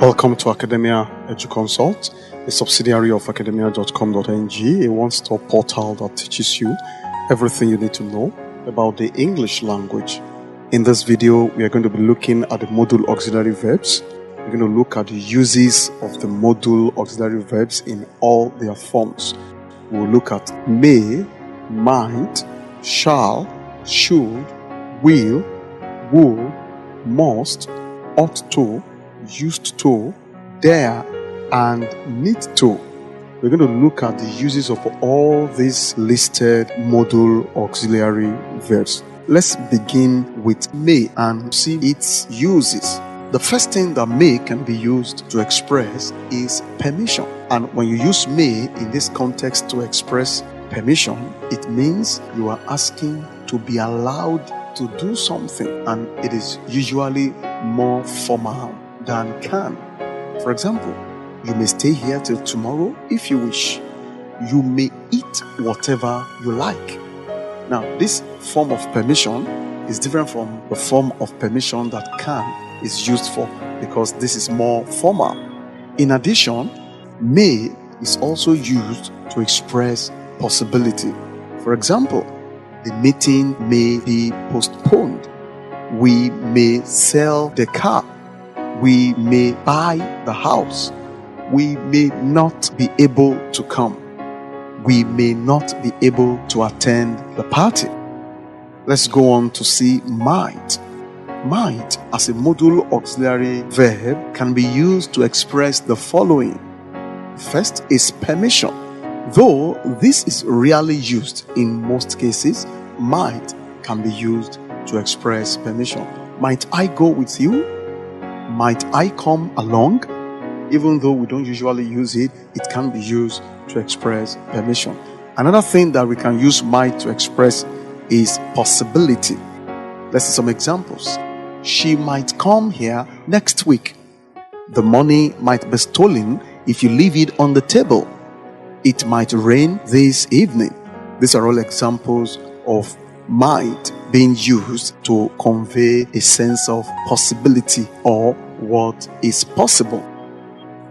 Welcome to Academia EduConsult, a subsidiary of academia.com.ng, a one-stop portal that teaches you everything you need to know about the English language. In this video, we are going to be looking at the modal auxiliary verbs. We're going to look at the uses of the modal auxiliary verbs in all their forms. We'll look at may, might, shall, should, will, would, must, ought to, used to, dare, and need to. We're going to look at the uses of all these listed modal auxiliary verbs. Let's begin with may and see its uses. The first thing that may can be used to express is permission. And when you use may in this context to express permission, it means you are asking to be allowed to do something, and it is usually more formal than can. For example, you may stay here till tomorrow if you wish. You may eat whatever you like. Now, this form of permission is different from the form of permission that can is used for, because this is more formal. In addition, may is also used to express possibility. For example, the meeting may be postponed. We may sell the car. We may buy the house. We may not be able to come. We may not be able to attend the party. Let's go on to see might. Might, as a modal auxiliary verb, can be used to express the following. First is permission. Though this is rarely used in most cases, might can be used to express permission. Might I go with you? Might I come along? Even though we don't usually use it, it can be used to express permission. Another thing that we can use might to express is possibility. Let's see some examples. She might come here next week. The money might be stolen if you leave it on the table. It might rain this evening. These are all examples of might being used to convey a sense of possibility or what is possible.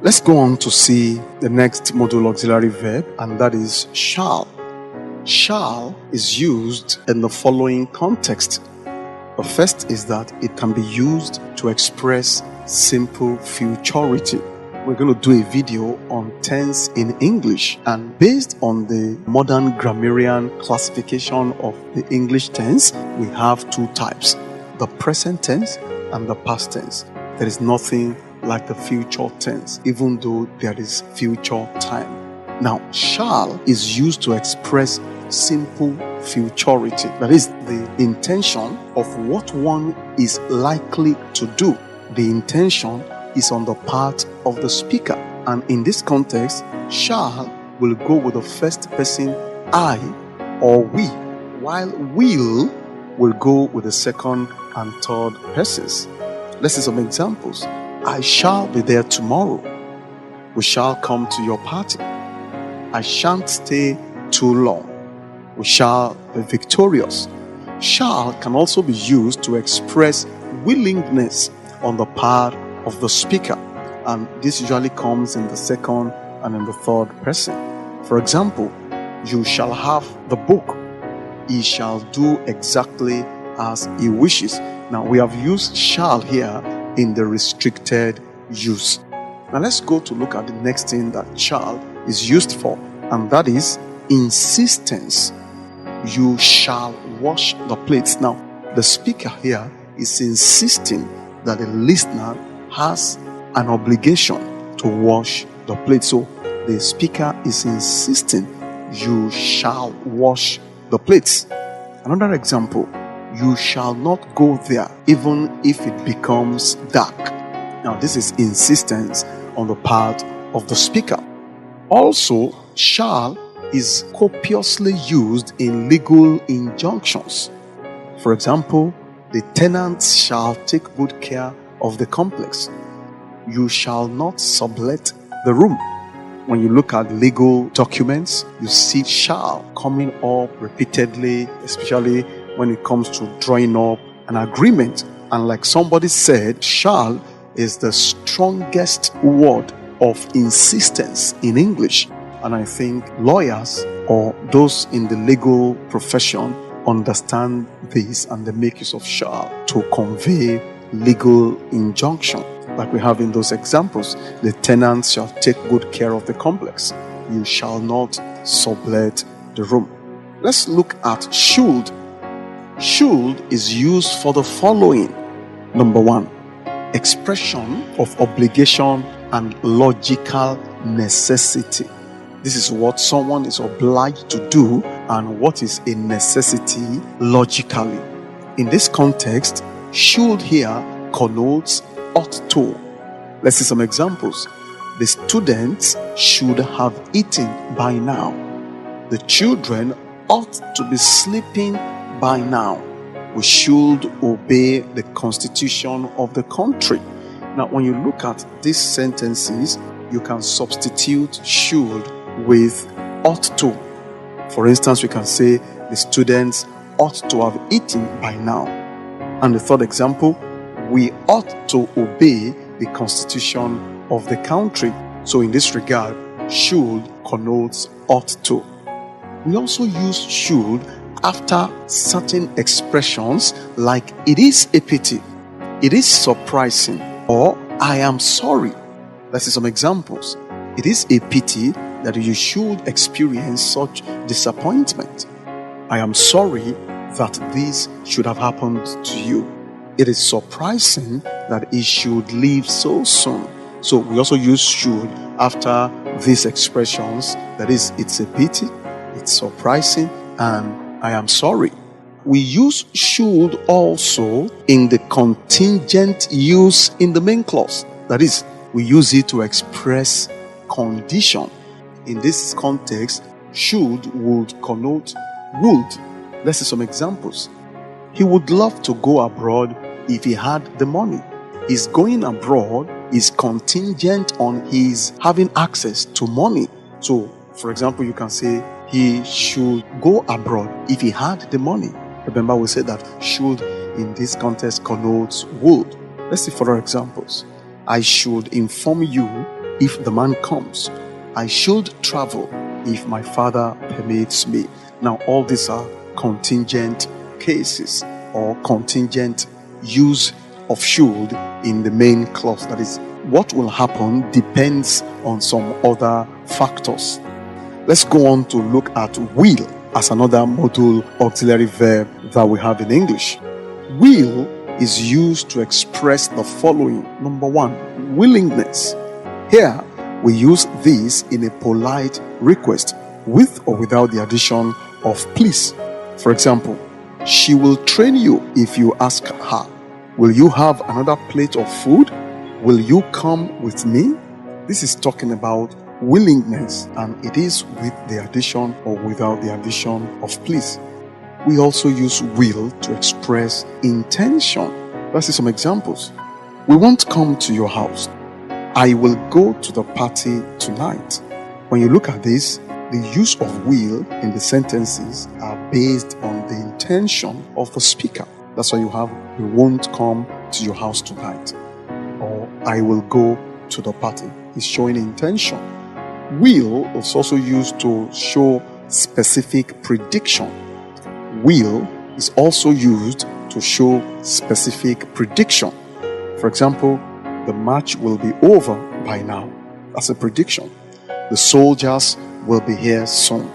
Let's go on to see the next modal auxiliary verb, and that is shall. Shall is used in the following context. The first is that it can be used to express simple futurity. We're going to do a video on tense in English, and based on the modern grammarian classification of the English tense, we have two types: the present tense and the past tense. There is nothing like the future tense, even though there is future time. Now, shall is used to express simple futurity. That is the intention of what one is likely to do. The intention is on the part of the speaker, and in this context, shall will go with the first person I or we, while will go with the second and third persons. Let's see some examples. I shall be there tomorrow. We shall come to your party. I shan't stay too long. We shall be victorious. Shall can also be used to express willingness on the part of the speaker, and this usually comes in the second and in the third person. For example, you shall have the book. He shall do exactly as he wishes. Now, we have used shall here in the restricted use. Now, let's go to look at the next thing that shall is used for, and that is insistence. You shall wash the plates. Now, the speaker here is insisting that the listener has an obligation to wash the plate. So the speaker is insisting you shall wash the plates. Another example, you shall not go there even if it becomes dark. Now, this is insistence on the part of the speaker. Also, shall is copiously used in legal injunctions. For example, the tenants shall take good care of the complex. You shall not sublet the room. When you look at legal documents, you see shall coming up repeatedly, especially when it comes to drawing up an agreement. And like somebody said, shall is the strongest word of insistence in English. And I think lawyers or those in the legal profession understand this, and they make use of shall to convey legal injunction. Like we have in those examples, the tenants shall take good care of the complex. You shall not sublet the room. Let's look at should. Should is used for the following. Number one, expression of obligation and logical necessity. This is what someone is obliged to do and what is a necessity logically. In this context, should here connotes ought to. Let's see some examples. The students should have eaten by now. The children ought to be sleeping by now. We should obey the constitution of the country. Now, when you look at these sentences, you can substitute should with ought to. For instance, we can say the students ought to have eaten by now. And the third example, we ought to obey the constitution of the country. So in this regard, should connotes ought to. We also use should after certain expressions like it is a pity, it is surprising, or I am sorry. Let's see some examples. It is a pity that you should experience such disappointment. I am sorry that this should have happened to you. It is surprising that it should leave so soon. So we also use should after these expressions. That is, it's a pity, it's surprising, and I am sorry. We use should also in the contingent use in the main clause. That is, we use it to express condition. In this context, should would connote would. Let's see some examples. He would love to go abroad if he had the money. His going abroad is contingent on his having access to money. So, for example, you can say he should go abroad if he had the money. Remember, we said that should in this context connotes would. Let's see further examples. I should inform you if the man comes. I should travel if my father permits me. Now, all these are contingent cases or contingent use of should in the main clause. That is, what will happen depends on some other factors. Let's go on to look at will as another modal auxiliary verb that we have in English. Will is used to express the following. Number one, willingness. Here, we use this in a polite request with or without the addition of please. For example, she will train you if you ask her. Will you have another plate of food? Will you come with me? This is talking about willingness, and it is with the addition or without the addition of please. We also use will to express intention. Let's see some examples. We won't come to your house. I will go to the party tonight. When you look at this, the use of will in the sentences are based on the intention of the speaker. That's why you have, we won't come to your house tonight, or I will go to the party. It's showing intention. Will is also used to show specific prediction. Will is also used to show specific prediction. For example, the match will be over by now. That's a prediction. The soldiers will be here soon.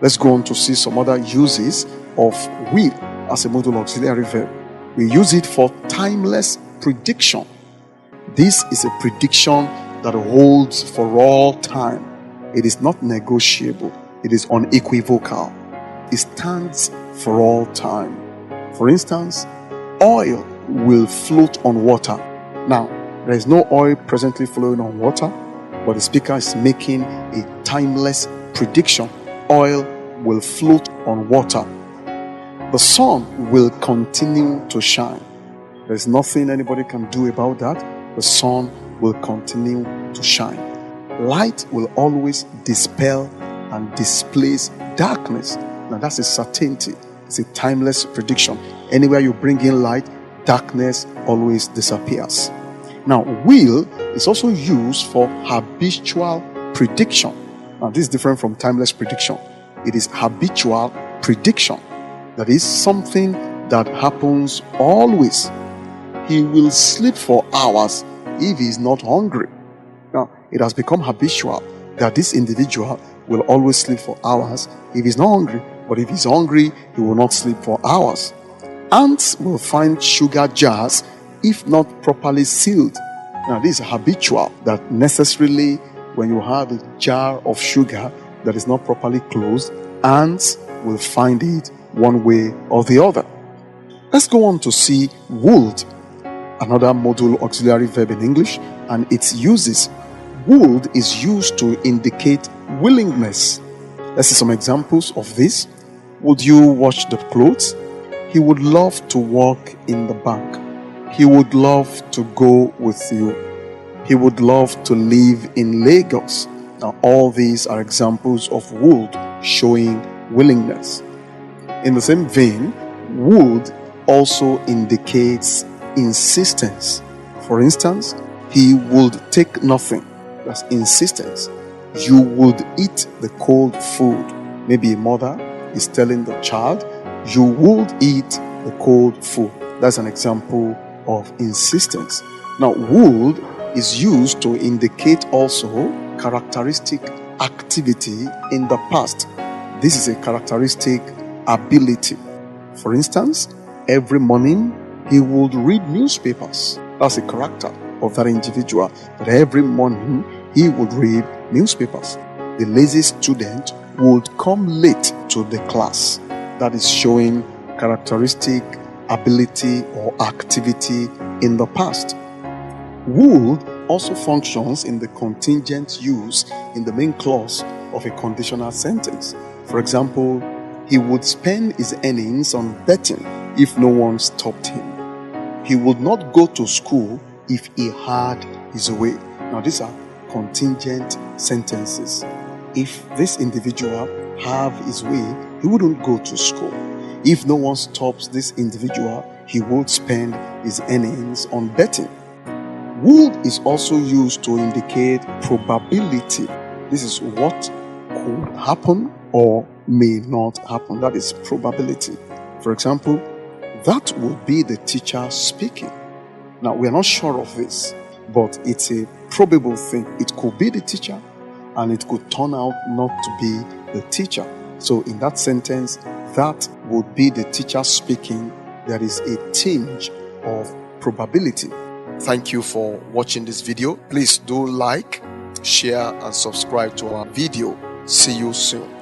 Let's go on to see some other uses of will as a modal auxiliary verb. We use it for timeless prediction. This is a prediction that holds for all time. It is not negotiable. It is unequivocal. It stands for all time. For instance, oil will float on water. Now, there is no oil presently flowing on water, but the speaker is making a timeless prediction. Oil will float on water. The sun will continue to shine. There is nothing anybody can do about that. The sun will continue to shine. Light will always dispel and displace darkness. Now that's a certainty. It's a timeless prediction. Anywhere you bring in light, darkness always disappears. Now, will is also used for habitual prediction. Now, this is different from timeless prediction. It is habitual prediction. That is something that happens always. He will sleep for hours if he is not hungry. Now, it has become habitual that this individual will always sleep for hours if he's not hungry. But if he's hungry, he will not sleep for hours. Ants will find sugar jars if not properly sealed. Now, this is habitual that necessarily when you have a jar of sugar that is not properly closed, ants will find it one way or the other. Let's go on to see would, another modal auxiliary verb in English, and its uses. Would is used to indicate willingness. Let's see some examples of this. Would you wash the clothes? He would love to work in the bank. He would love to go with you. He would love to live in Lagos. Now, all these are examples of would showing willingness. In the same vein, would also indicates insistence. For instance, he would take nothing. That's insistence. You would eat the cold food. Maybe a mother is telling the child, you would eat the cold food. That's an example of insistence. Now, would is used to indicate also characteristic activity in the past. This is a characteristic ability. For instance, every morning he would read newspapers. That's a character of that individual, that every morning he would read newspapers. The lazy student would come late to the class. That is showing characteristic ability or activity in the past. Would also functions in the contingent use in the main clause of a conditional sentence. For example, he would spend his earnings on betting if no one stopped him. He would not go to school if he had his way. Now, these are contingent sentences. If this individual have his way, he wouldn't go to school. If no one stops this individual, he would spend his earnings on betting. Would is also used to indicate probability. This is what could happen or may not happen. That is probability. For example, that would be the teacher speaking. Now, we are not sure of this, but it's a probable thing. It could be the teacher, and it could turn out not to be the teacher. So in that sentence, that would be the teacher speaking. There is a tinge of probability. Thank you for watching this video. Please do like, share, and subscribe to our video. See you soon.